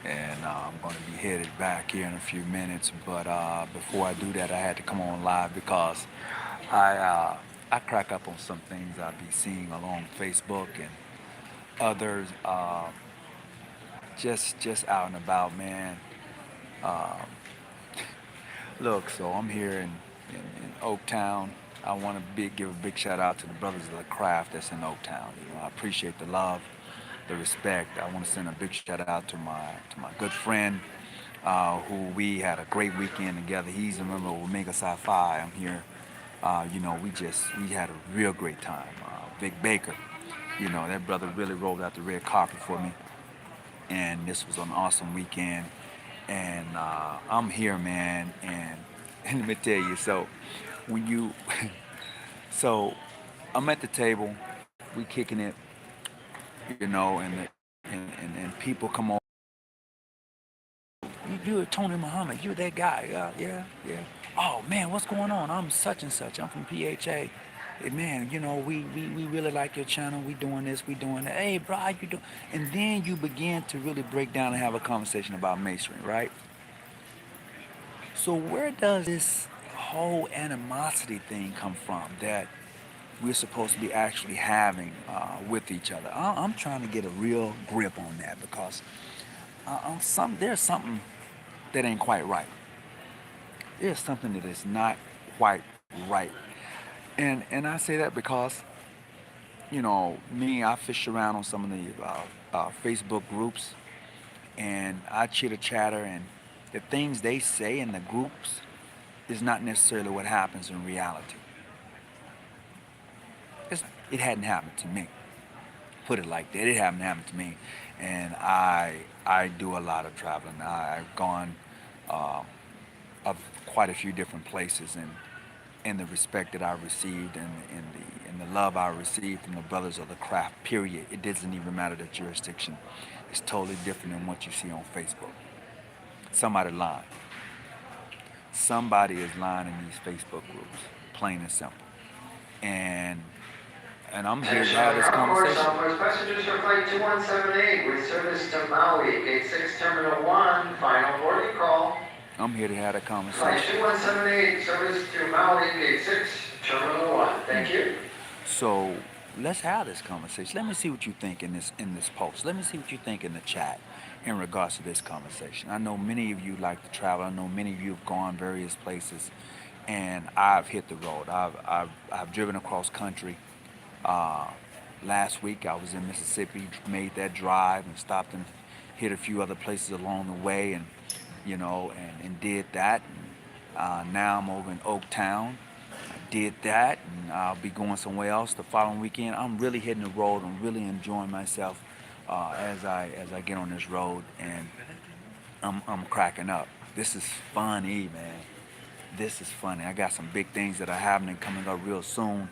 and I'm going to be headed back here in a few minutes. But before I do that, I had to come on live because I uh, I crack up on some things I be seeing along Facebook and others, just out and about, man. Um, Look, so I'm here in Oaktown. I want to give a big shout out to the brothers of the craft that's in Oaktown. I appreciate the love, the respect. I want to send a big shout out to my good friend, who we had a great weekend together. He's a member of Omega Psi Phi. I'm here. We had a real great time. Vic Baker, that brother really rolled out the red carpet for me, and this was an awesome weekend. And I'm here, man. And let me tell you, so when you, so I'm at the table, we kicking it, and people come over. You're Tony Muhammad. You're that guy. Yeah, yeah. Oh man, what's going on? I'm such and such. I'm from PHA. Hey, man, we really like your channel. We doing this, we doing that. Hey, bro, how you doing? And then you begin to really break down and have a conversation about masonry, right? So where does this whole animosity thing come from that we're supposed to be actually having with each other? I'm trying to get a real grip on that because there's something that ain't quite right. There's something that is not quite right. And I say that because, me, I fish around on some of the Facebook groups, and I chitter chatter, and the things they say in the groups is not necessarily what happens in reality. It hadn't happened to me. Put it like that. It hadn't happened to me, and I do a lot of traveling. I've gone uh, of quite a few different places, and the respect that I received, and the love I received from the brothers of the craft. Period. It doesn't even matter the jurisdiction. It's totally different than what you see on Facebook. Somebody lying. Somebody is lying in these Facebook groups, plain and simple. And I'm here to have this conversation. Southwest passengers for flight 2178 with service to Maui, gate 6, terminal 1, final boarding call. I'm here to have a Flight conversation. 2178, service to Maui, gate 6, terminal 1. Thank you. So let's have this conversation. Let me see what you think in this post. Let me see what you think in the chat in regards to this conversation. I know many of you like to travel. I know many of you have gone various places, and I've hit the road. I've driven across country. Uh, Last week I was in Mississippi, made that drive and stopped and hit a few other places along the way, and did that. And, now I'm over in Oaktown. I did that, and I'll be going somewhere else the following weekend. I'm really hitting the road. I'm really enjoying myself as I get on this road, and I'm cracking up. This is funny, man. This is funny. I got some big things that are happening coming up real soon,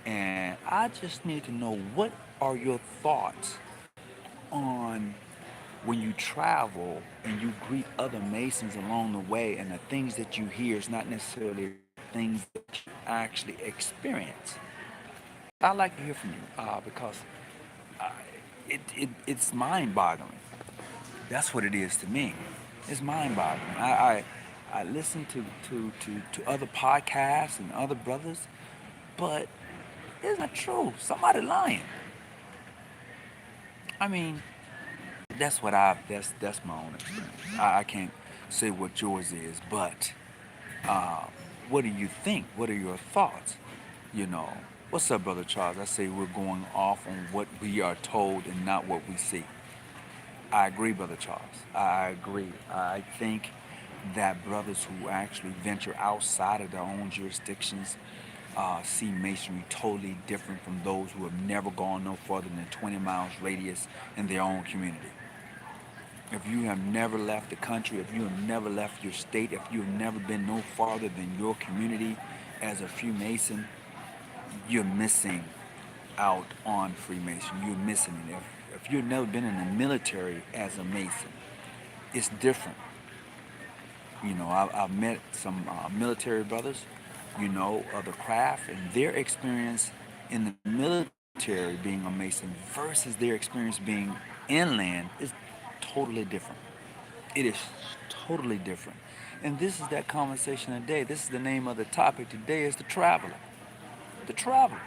and I just need to know, what are your thoughts on when you travel and you greet other Masons along the way, and the things that you hear is not necessarily things that you actually experience. I'd like to hear from you, because uh, it's mind boggling. That's what it is to me. It's mind boggling. I listen to other podcasts and other brothers, but it's not true. Somebody lying. I mean, that's my own experience. I can't say what yours is, but uh, what do you think? What are your thoughts? You know, what's up, brother Charles? I say we're going off on what we are told and not what we see. I agree, brother Charles. I agree. I think that brothers who actually venture outside of their own jurisdictions see masonry totally different from those who have never gone no further than 20 miles radius in their own community. If you have never left the country, if you have never left your state, if you have never been no farther than your community as a Freemason, you're missing out on Freemason. You're missing it. If you've never been in the military as a Mason, it's different. I've met some military brothers, of the craft, and their experience in the military being a Mason versus their experience being inland is totally different. It is totally different. And this is that conversation today. This is the name of the topic today is the traveler. The traveler.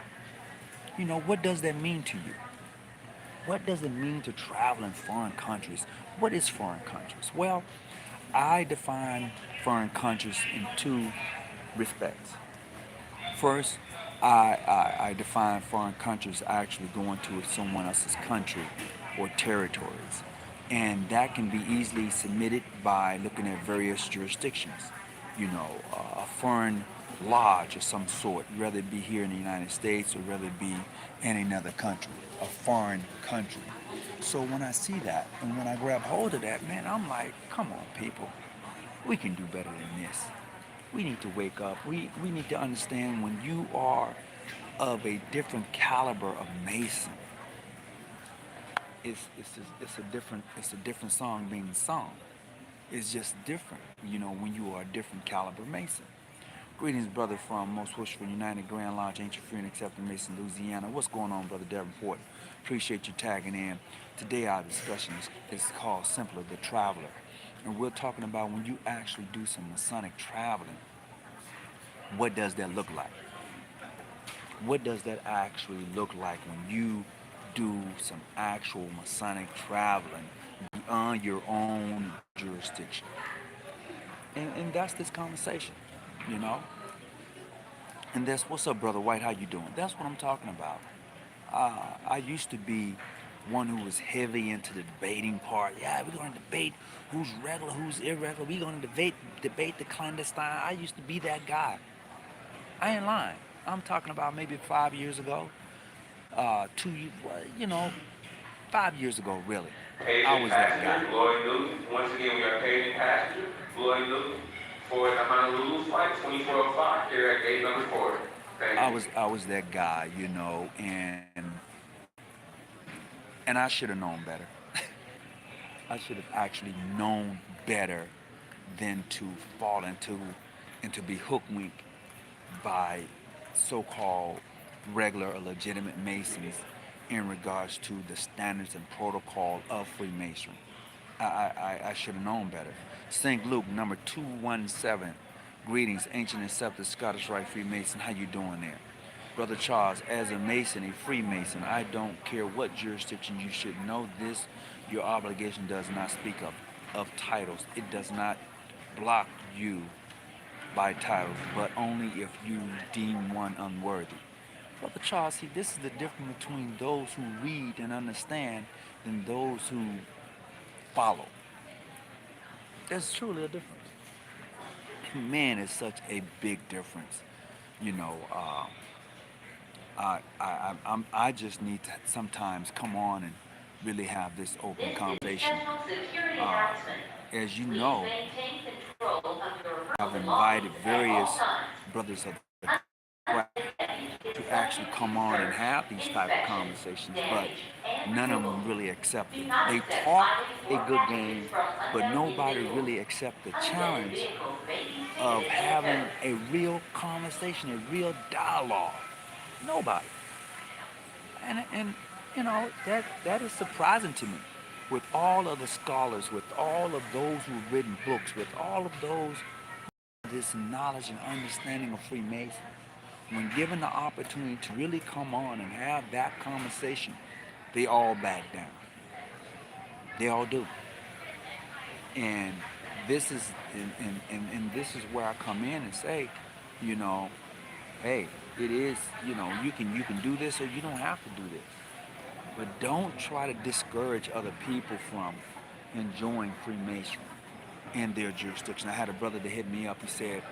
You know, what does that mean to you? What does it mean to travel in foreign countries? What is foreign countries? Well, I define foreign countries in two respects. First, I define foreign countries actually going to someone else's country or territories. And that can be easily submitted by looking at various jurisdictions. You know, a foreign lodge of some sort, whether it be here in the United States or whether it be in another country, a foreign country. So when I see that and when I grab hold of that, man, I'm like, come on, people, we can do better than this. We need to wake up. We need to understand when you are of a different caliber of Mason, it's a different song being sung. It's just different, you know, when you are a different caliber Mason. Greetings, brother, from Most Wishful United Grand Lodge, Ancient Free and Accepting Mason, Louisiana. What's going on, brother Davenport? Appreciate you tagging in. Today, our discussion is called Simpler, the Traveler. And we're talking about when you actually do some Masonic traveling, what does that look like? What does that actually look like when you do some actual Masonic traveling beyond your own jurisdiction? And that's this conversation, you know? And that's what's up, brother White. How you doing? That's what I'm talking about. I used to be one who was heavy into the debating part. Yeah, we're going to debate who's regular, who's irregular. We're going to debate the clandestine. I used to be that guy. I ain't lying. I'm talking about maybe 5 years ago. Well, you know, 5 years ago, really. I Paging was that guy. passenger, Lloyd Newton. Once again, we are paging passenger, Lloyd Newton, for the Honolulu flight 2405 here at gate number 4. Thank you. I was that guy, you know, and I should have known better. I should have actually known better than to fall into and to be hook-winked by so-called regular or legitimate Masons in regards to the standards and protocol of Freemasonry. I should have known better. St. Luke, number 217. Greetings, ancient and accepted Scottish Rite Freemason. How you doing there? Brother Charles, as a Mason, a Freemason, I don't care what jurisdiction you should know this. Your obligation does not speak of titles. It does not block you by titles, but only if you deem one unworthy. Brother Charles, see, this is the difference between those who read and understand than those who follow. There's truly a difference. Man, it's such a big difference. You know, I just need to sometimes come on and really have this open conversation. Uh, as you know, I've invited various brothers of the to actually come on and have these type of conversations, but none of them really accept it. They talk a good game, but nobody really accept the challenge of having a real conversation, a real dialogue. Nobody. And you know, that is surprising to me. With all of the scholars, with all of those who've written books, with all of those this knowledge and understanding of Freemasons, when given the opportunity to really come on and have that conversation, they all back down. They all do. And this is and this is where I come in and say, you know, hey, it is, you know, you can do this or you don't have to do this. But don't try to discourage other people from enjoying Freemasonry in their jurisdiction. I had a brother that hit me up. He said,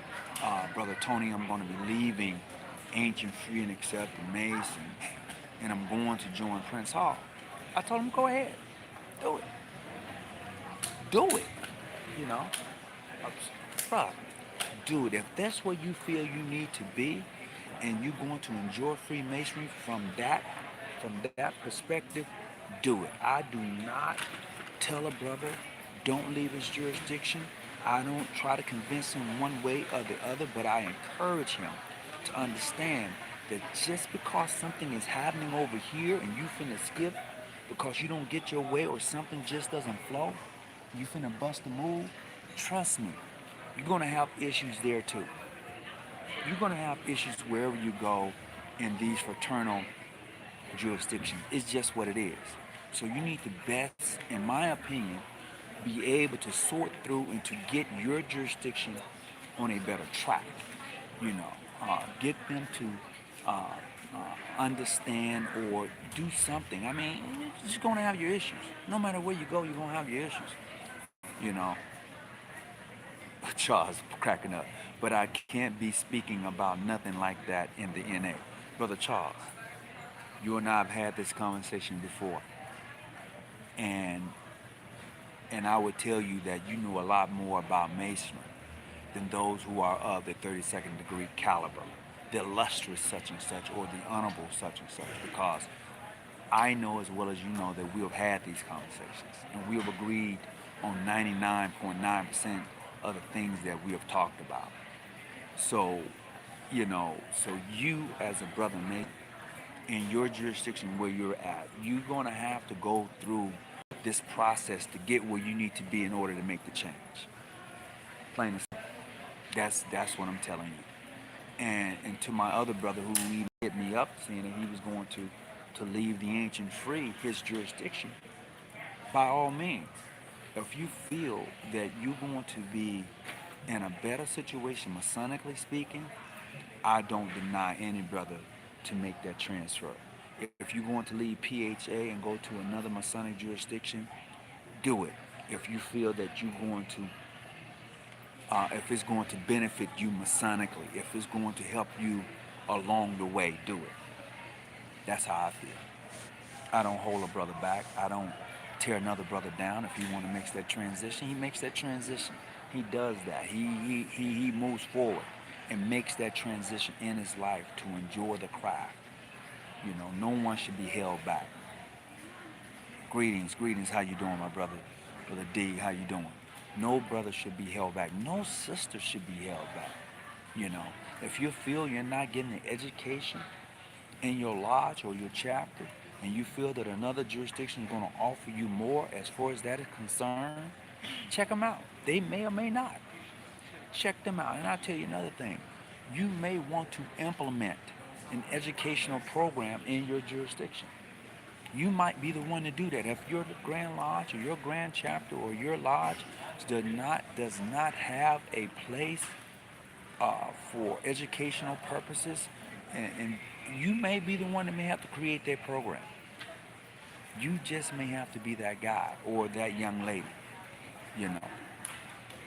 Brother Tony, I'm going to be leaving Ancient Free and Accepted Mason, and I'm going to join Prince Hall. I told him, go ahead, do it. Do it. You know, bruh, do it. If that's where you feel you need to be, and you're going to enjoy Freemasonry from that perspective, do it. I do not tell a brother don't leave his jurisdiction. I don't try to convince him one way or the other, but I encourage him to understand that just because something is happening over here and you finna skip because you don't get your way or something just doesn't flow, You finna bust a move, trust me, you're gonna have issues there too. You're gonna have issues wherever you go in these fraternal jurisdictions. It's just what it is. So you need to best, in my opinion, be able to sort through and to get your jurisdiction on a better track. You know, get them to uh, understand or do something. I mean, you're just gonna have your issues. No matter where you go, you're gonna have your issues. You know, Charles cracking up. But I can't be speaking about nothing like that in the NA. Brother Charles, you and I have had this conversation before, and I would tell you that you know a lot more about masonry than those who are of the 32nd degree caliber, the illustrious such and such, or the honorable such and such, because I know as well as you know that we have had these conversations and we have agreed on 99.9% of the things that we have talked about. So, so you as a brother Nate, in your jurisdiction where you're at, you're going to have to go through this process to get where you need to be in order to make the change. Plain and simple. That's what I'm telling you. And to my other brother who even hit me up saying that he was going to leave the ancient free, his jurisdiction, by all means, if you feel that you're going to be in a better situation, Masonically speaking, I don't deny any brother to make that transfer. If you're going to leave PHA and go to another Masonic jurisdiction, do it. If you feel that you're going to, if it's going to benefit you Masonically, if it's going to help you along the way, do it. That's how I feel. I don't hold a brother back. I don't tear another brother down. If he want to make that transition, he makes that transition. He does that. He moves forward and makes that transition in his life to enjoy the craft. You know, no one should be held back. Greetings. How you doing, my brother? Brother D, how you doing? No brother should be held back. No sister should be held back. You know, if you feel you're not getting the education in your lodge or your chapter, and you feel that another jurisdiction is going to offer you more as far as that is concerned, check them out. They may or may not. Check them out. And I'll tell you another thing. You may want to implement an educational program in your jurisdiction. You might be the one to do that. If your Grand Lodge or your Grand Chapter or your lodge does not have a place for educational purposes, and you may be the one that may have to create that program. You just may have to be that guy or that young lady. You know,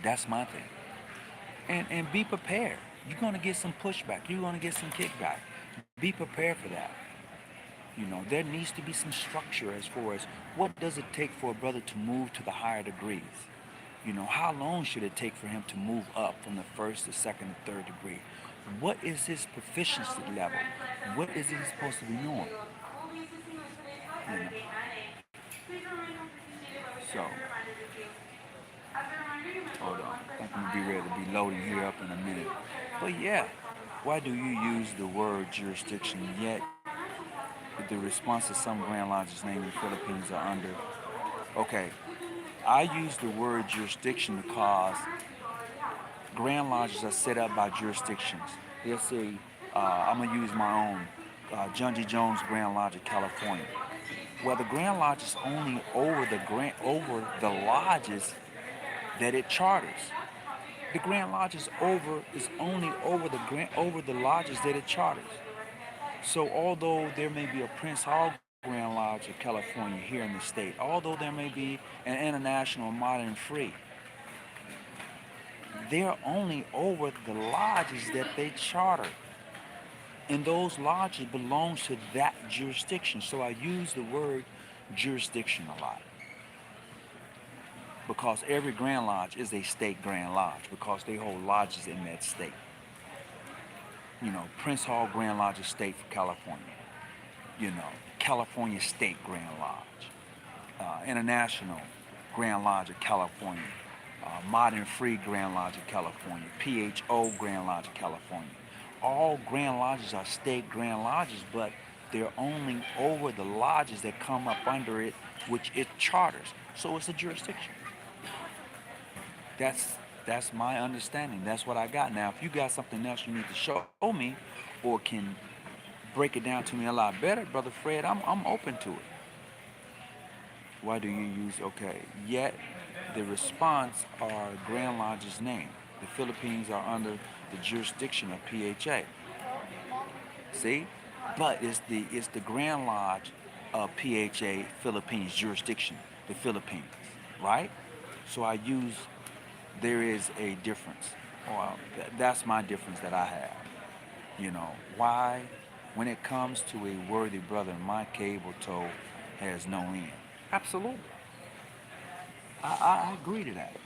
that's my thing. And be prepared. You're gonna get some pushback. You're gonna get some kickback. Be prepared for that. You know, there needs to be some structure as far as what does it take for a brother to move to the higher degrees. You know, how long should it take for him to move up from the first to second to third degree? What is his proficiency level? What is he supposed to be doing? You know, so hold on. I think I'm gonna be ready to be loading here up in a minute. But yeah, why do you use the word jurisdiction yet the response to some Grand Lodges named in the Philippines are under? Okay, I use the word jurisdiction because Grand Lodges are set up by jurisdictions. Let's say, I'm going to use my own, John G. Jones Grand Lodge of California. Well, the Grand Lodge is only over the lodges that it charters. The Grand Lodge is only over the lodges that it charters. So although there may be a Prince Hall Grand Lodge of California here in the state, although there may be an International Modern Free, they're only over the lodges that they charter. And those lodges belong to that jurisdiction. So I use the word jurisdiction a lot. Because every Grand Lodge is a state Grand Lodge because they hold lodges in that state. You know, Prince Hall Grand Lodge of State for California. You know, California State Grand Lodge. International Grand Lodge of California. Modern Free Grand Lodge of California. PHO Grand Lodge of California. All Grand Lodges are state Grand Lodges, but they're only over the lodges that come up under it, which it charters. So it's a jurisdiction. That's that's my understanding. That's what I got. Now, if you got something else you need to show me, or can break it down to me a lot better, brother Fred, I'm open to it. Why do you use okay? Yet the response are Grand Lodge's name. The Philippines are under the jurisdiction of PHA. See? But it's the Grand Lodge of PHA Philippines jurisdiction, the Philippines, right? So I use there is a difference. Well, that's my difference that I have. Why? When it comes to a worthy brother, my cable tow has no end. Absolutely. I agree to that.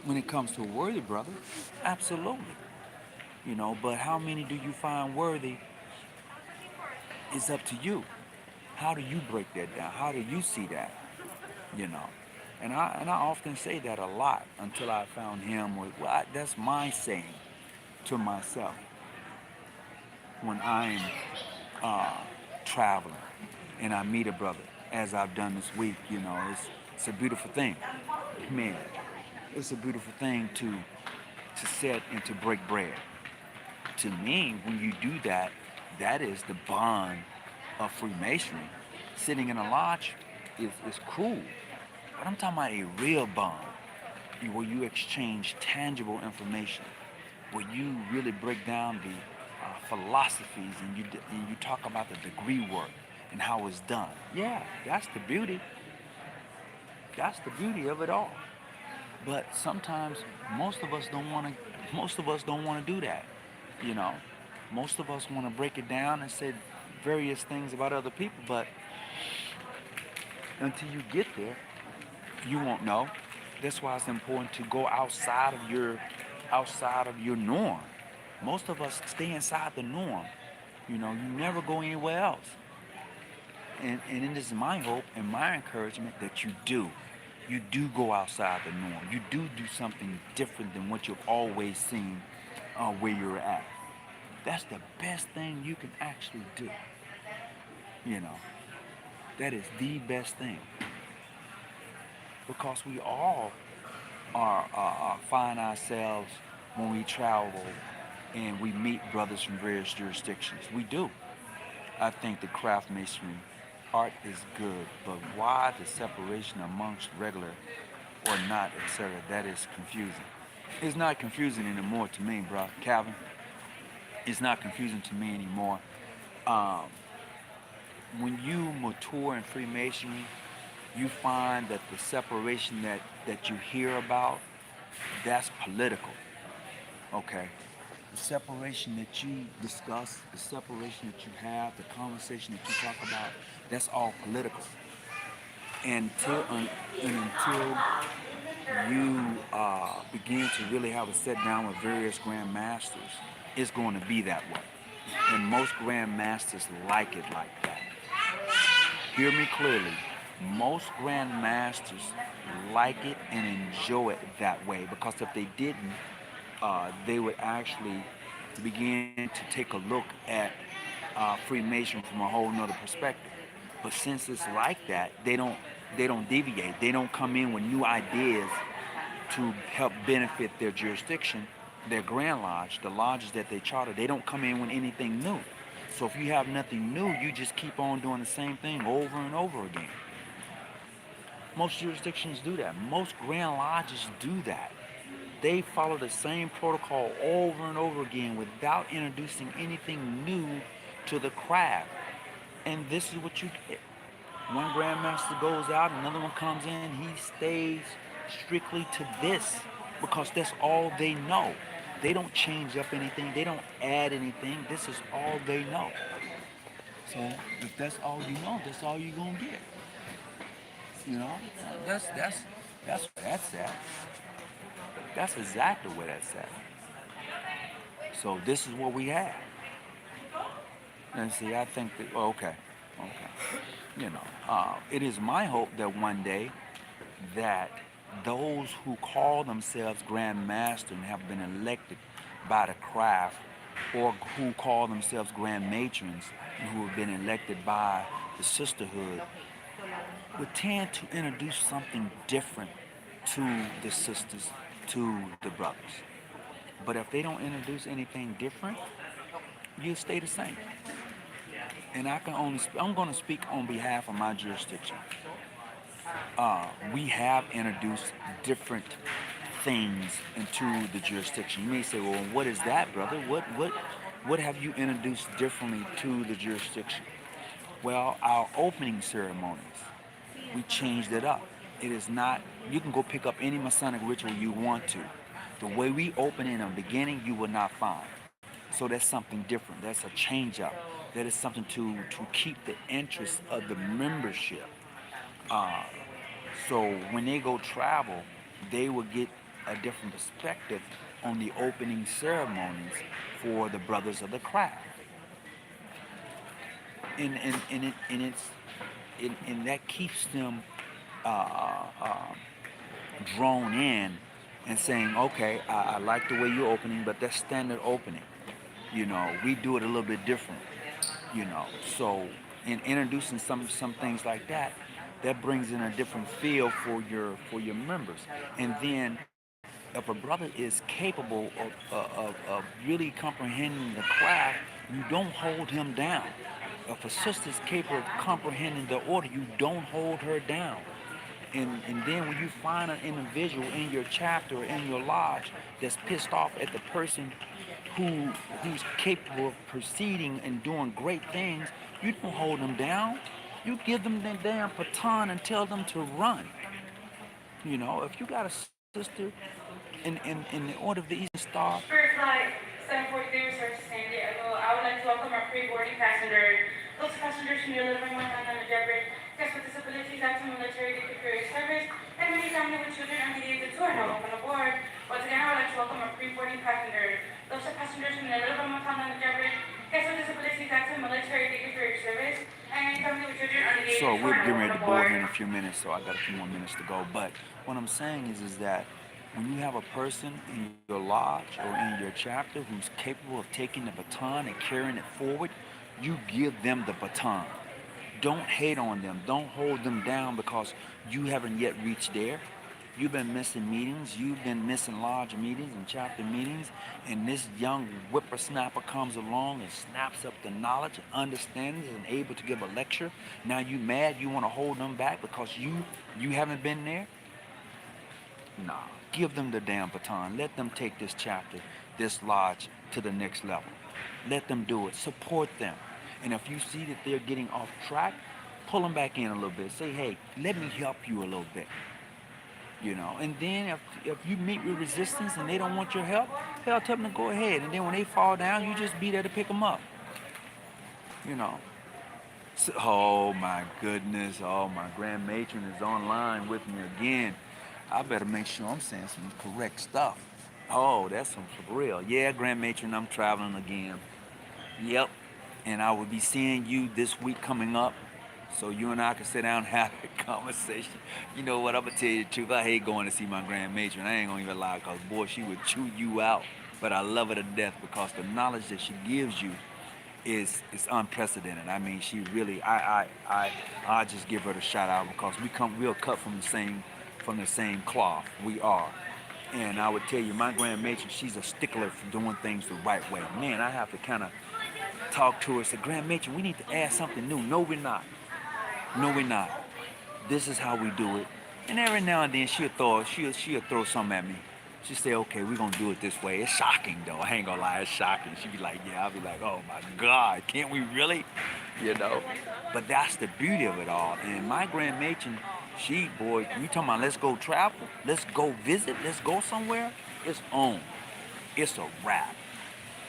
When it comes to a worthy brother, absolutely. But how many do you find worthy is up to you. How do you break that down? How do you see that? You know? And I often say that a lot until I found him with that's my saying to myself when I'm uh, traveling and I meet a brother, as I've done this week. It's a beautiful thing. Man, it's a beautiful thing to sit and to break bread. To me, when you do that, that is the bond of Freemasonry. Sitting in a lodge is cool, but I'm talking about a real bond where you exchange tangible information, where you really break down the philosophies and you talk about the degree work and how it's done. Yeah, that's the beauty. That's the beauty of it all. But sometimes most of us don't want to. Most of us don't want to do that. You know, most of us want to break it down and say various things about other people, but until you get there, you won't know. That's why it's important to go outside of your norm. Most of us stay inside the norm. You never go anywhere else. And it is my hope and my encouragement that you do. You do go outside the norm. You do something different than what you've always seen where you're at. That's the best thing you can actually do. You know, that is the best thing because we all find ourselves when we travel and we meet brothers from various jurisdictions. We do. I think the craft masonry art is good, but why the separation amongst regular or not, etc. That is confusing. It's not confusing anymore to me, bro. Calvin, it's not confusing to me anymore. Um, when you mature in Freemasonry, you find that the separation that you hear about, that's political. Okay. The separation that you discuss, the separation that you have, the conversation that you talk about, that's all political. And until you begin to really have a sit down with various grand masters, it's going to be that way. And most grand masters like it like that. Hear me clearly. Most grand masters like it and enjoy it that way because if they didn't, they would actually begin to take a look at Freemason from a whole nother perspective. But since it's like that, they don't deviate. They don't come in with new ideas to help benefit their jurisdiction, their Grand Lodge, the lodges that they charter. They don't come in with anything new. So if you have nothing new, you just keep on doing the same thing over and over again. Most jurisdictions do that. Most Grand Lodges do that. They follow the same protocol over and over again without introducing anything new to the craft. And this is what you get. One grandmaster goes out, another one comes in, he stays strictly to this because that's all they know. They don't change up anything, they don't add anything. This is all they know. So if that's all you know, that's all you're gonna get. You know? That's where that's at. That's exactly where that's at. So this is what we have. And see, I think that okay, okay. It is my hope that one day that those who call themselves Grand Master and have been elected by the craft, or who call themselves Grand Matrons and who have been elected by the sisterhood, would tend to introduce something different to the sisters, to the brothers. But if they don't introduce anything different, you stay the same. And I can only, I'm going to speak on behalf of my jurisdiction. We have introduced different things into the jurisdiction. You may say, well, what is that, brother? What have you introduced differently to the jurisdiction? Well, our opening ceremonies, we changed it up. It is not, you can go pick up any Masonic ritual you want to. The way we open in the beginning, you will not find. So that's something different. That's a change up. That is something to keep the interest of the membership. Uh, so when they go travel, they will get a different perspective on the opening ceremonies for the brothers of the craft. And that keeps them drawn in and saying, okay, I like the way you're opening, but that's standard opening. We do it a little bit different. So in introducing some things like that, that brings in a different feel for your members. And then if a brother is capable of really comprehending the craft, you don't hold him down. If a sister is capable of comprehending the order, you don't hold her down. And then when you find an individual in your chapter or in your lodge that's pissed off at the person who's capable of proceeding and doing great things, you don't hold them down. You give them the damn baton and tell them to run. If you got a sister in the Order of the Eastern Star. Spirit Flight 743, research to San Diego. I would like to welcome our pre-boarding passenger. Those passengers from your living room on the Jeopardy, guests with disabilities, active military, career service, and many family with children on the age of 2 are now welcome aboard. Once again, I would like to welcome our pre-boarding passenger. Those passengers from your living room on the Jeopardy, guests with disabilities, active military, career service, and family with children on the age So of 2 we're are now getting welcome ready to board aboard. here in a few minutes, so I got a few more minutes to go. But what I'm saying is that when you have a person in your lodge or in your chapter who's capable of taking the baton and carrying it forward, you give them the baton. Don't hate on them. Don't hold them down because you haven't yet reached there. You've been missing meetings. You've been missing lodge meetings and chapter meetings. And this young whippersnapper comes along and snaps up the knowledge and understands and able to give a lecture. Now you mad? You want to hold them back because you haven't been there? Nah. Give them the damn baton. Let them take this chapter, this lodge to the next level. Let them do it. Support them. And if you see that they're getting off track, pull them back in a little bit. Say, hey, let me help you a little bit. And then if you meet with resistance and they don't want your help, hell, tell them to go ahead. And then when they fall down, you just be there to pick them up. You know. So, oh my goodness. Oh, my grand matron is online with me again. I better make sure I'm saying some correct stuff. Oh, that's some for real. Yeah, grand matron, I'm traveling again. Yep. And I will be seeing you this week coming up. So you and I can sit down and have a conversation. You know what, I'm going to tell you the truth. I hate going to see my grand matron. I ain't going to even lie because, boy, she would chew you out. But I love her to death because the knowledge that she gives you is unprecedented. I mean, she really, I just give her the shout out because we're cut from the same cloth. We are. And I would tell you, my grand matron, she's a stickler for doing things the right way. Man, I have to kind of talk to her and say, grand matron, we need to add something new. No, we're not. No, we're not. This is how we do it. And every now and then she'll throw something at me. She'll say, okay, we're gonna do it this way. It's shocking though. I ain't gonna lie, it's shocking. She'll be like, yeah, I'll be like, oh my God, can't we really? But that's the beauty of it all. And my grand matron, boy, you talking about let's go travel, let's go visit, let's go somewhere, it's on. It's a wrap.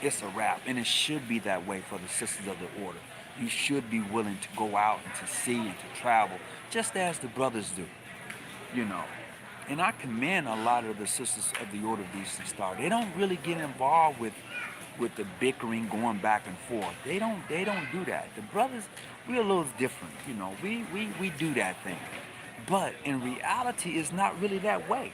It's a wrap. And it should be that way for the sisters of the order. You should be willing to go out and to see and to travel, just as the brothers do, And I commend a lot of the sisters of the Order of the Eastern Star. They don't really get involved with the bickering going back and forth. They don't do that. The brothers, we're a little different, We do that thing. But in reality, it's not really that way.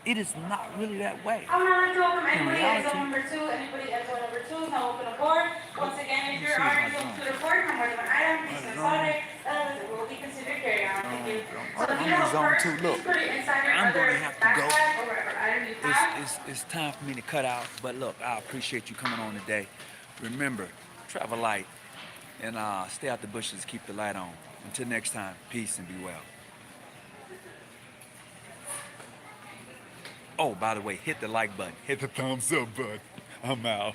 It is not really that way. I would like to welcome In anybody at reality, zone number 2. Anybody at zone number 2 is now open aboard. Once again, if you're already zone 2 to port, no more than one item, please consolidate. will be considered carry-on. Thank you. Oh, So if I'm you have in a zone purse, two. please Look, put it inside your I'm other gonna have to go. backpack or whatever item you have. It's time for me to cut out. But look, I appreciate you coming on today. Remember, travel light and stay out the bushes. Keep the light on. Until next time, peace and be well. Oh, by the way, hit the like button. Hit the thumbs up button. I'm out.